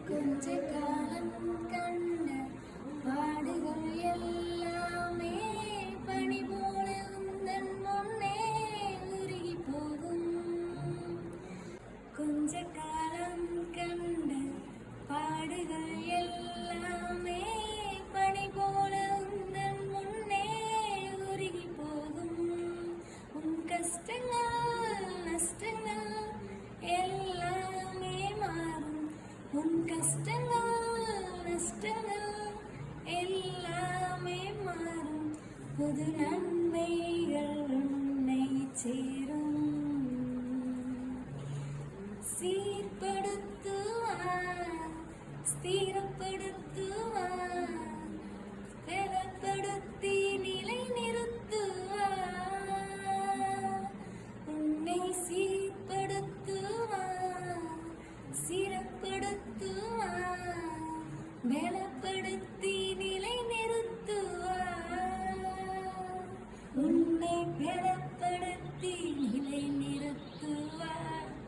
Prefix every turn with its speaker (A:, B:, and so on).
A: கொஞ்ச காலம் கண்ட பாடுகள் எல்லாமே பனி போல உந்தன் முன்னே உருகி போகும். கொஞ்ச காலம் கண்ட பாடுகள் எல்லாமே பனி போல உந்தன் முன்னே உருகி போகும். உன் கஷ்டங்கள் நஷ்டங்கள் எல்லாமே மாறும். உன் கஷ்டங்கள் நஷ்டங்கள் எல்லாமே மாறும். புது நன்மைகள் உன்னை சேரும். சீர்படுத்துவார், ஸ்திரப்படுத்துவார், பலப்படுத்தி நிலை நிறுத்துவார். உன்னை சீர்படுத்துவார், சிறப்படுத்துவார், பலப்படுத்தி நிலை நிறுத்துவார். உன்னை